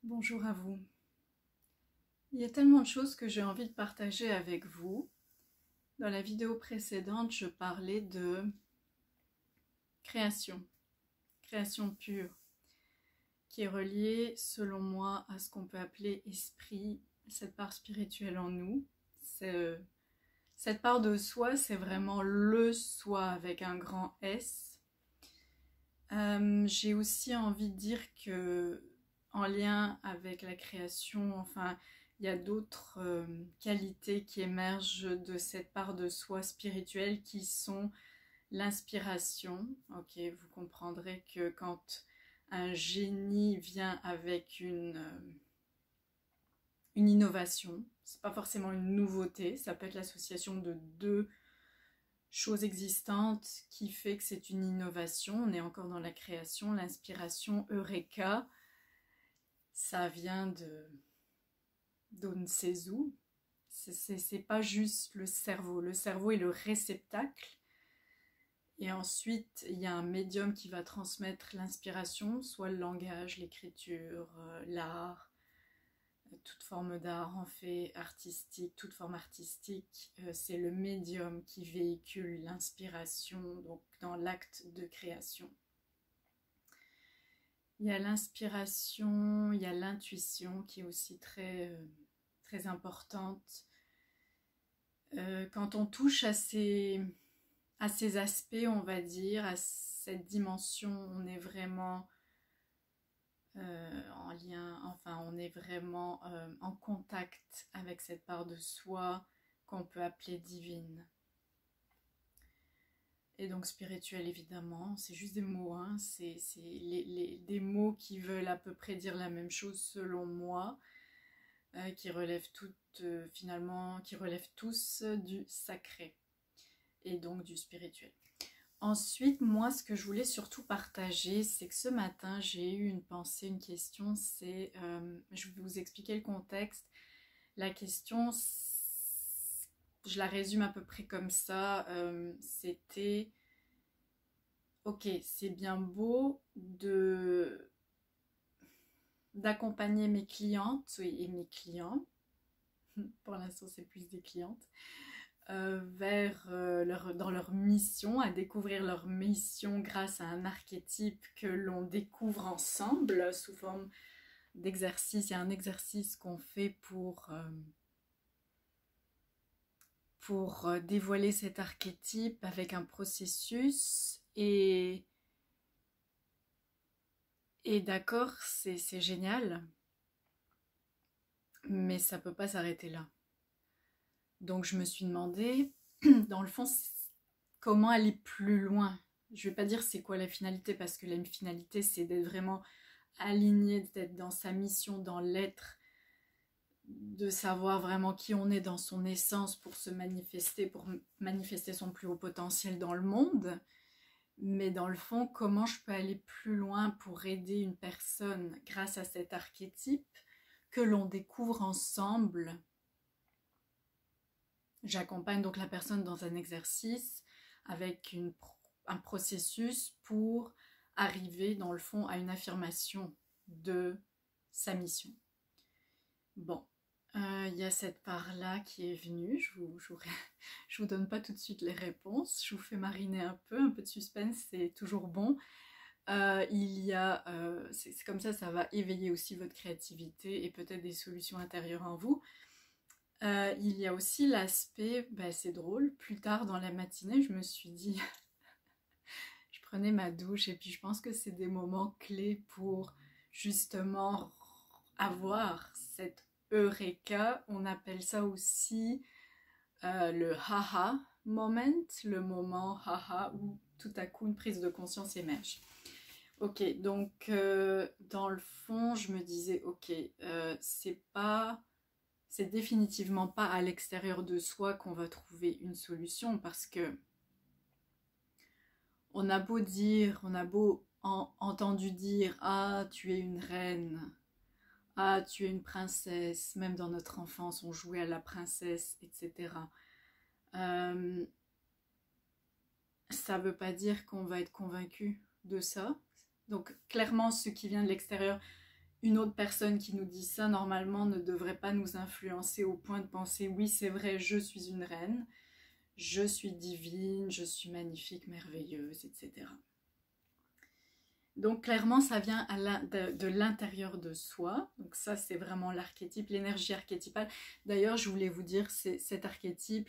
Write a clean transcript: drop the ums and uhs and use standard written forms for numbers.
Bonjour à vous. Il y a tellement de choses que j'ai envie de partager avec vous. Dans la vidéo précédente, je parlais de création, création pure, qui est reliée, selon moi, à ce qu'on peut appeler esprit, cette part spirituelle en nous. Cette part de soi, c'est vraiment le soi avec un grand S. J'ai aussi envie de dire que, en lien avec la création, enfin, il y a d'autres qualités qui émergent de cette part de soi spirituelle qui sont l'inspiration. Ok, vous comprendrez que quand un génie vient avec une innovation, c'est pas forcément une nouveauté, ça peut être l'association de deux choses existantes qui fait que c'est une innovation. On est encore dans la création, l'inspiration, Eureka, ça vient de d'on ne sait où. C'est pas juste le cerveau. Le cerveau est le réceptacle. Et ensuite, il y a un médium qui va transmettre l'inspiration, soit le langage, l'écriture, l'art, toute forme d'art en fait artistique, toute forme artistique, c'est le médium qui véhicule l'inspiration, donc dans l'acte de création. Il y a l'inspiration, il y a l'intuition qui est aussi très importante. Quand on touche à ces aspects, on va dire, à cette dimension, on est vraiment en lien, enfin on est vraiment en contact avec cette part de soi qu'on peut appeler divine. Et donc spirituel évidemment, c'est juste des mots, hein. C'est des mots qui veulent à peu près dire la même chose selon moi, qui relèvent finalement, qui relèvent tous du sacré et donc du spirituel. Ensuite, moi, ce que je voulais surtout partager, c'est que ce matin, j'ai eu une pensée, une question, je vais vous expliquer le contexte. La question, je la résume à peu près comme ça, c'était, ok, c'est bien beau d'accompagner mes clientes et mes clients, pour l'instant c'est plus des clientes, dans leur mission, à découvrir leur mission grâce à un archétype que l'on découvre ensemble sous forme d'exercice. Il y a un exercice qu'on fait pour dévoiler cet archétype avec un processus et d'accord, c'est génial, mais ça peut pas s'arrêter là. Donc je me suis demandé, dans le fond, comment aller plus loin. Je vais pas dire c'est quoi la finalité, parce que la finalité c'est d'être vraiment aligné, d'être dans sa mission, dans l'être, de savoir vraiment qui on est dans son essence pour se manifester, pour manifester son plus haut potentiel dans le monde. Mais dans le fond, comment je peux aller plus loin pour aider une personne grâce à cet archétype que l'on découvre ensemble. J'accompagne donc la personne dans un exercice avec un processus pour arriver dans le fond à une affirmation de sa mission. Bon, y a cette part-là qui est venue, je vous donne pas tout de suite les réponses, je vous fais mariner un peu de suspense, c'est toujours bon. C'est comme ça va éveiller aussi votre créativité et peut-être des solutions intérieures en vous. Il y a aussi l'aspect, c'est drôle, plus tard dans la matinée, je me suis dit, je prenais ma douche et puis je pense que c'est des moments clés pour justement avoir cette eureka. On appelle ça aussi le haha moment, le moment haha où tout à coup une prise de conscience émerge. Ok, donc dans le fond, je me disais, ok, c'est définitivement pas à l'extérieur de soi qu'on va trouver une solution, parce que on a beau entendu dire, ah, tu es une reine, ah, tu es une princesse, même dans notre enfance, on jouait à la princesse, etc. Ça veut pas dire qu'on va être convaincu de ça. Donc clairement, ce qui vient de l'extérieur, une autre personne qui nous dit ça, normalement, ne devrait pas nous influencer au point de penser « oui, c'est vrai, je suis une reine, je suis divine, je suis magnifique, merveilleuse, etc. » Donc clairement, ça vient de l'intérieur de soi. Donc ça, c'est vraiment l'archétype, l'énergie archétypale. D'ailleurs, je voulais vous dire, cet archétype,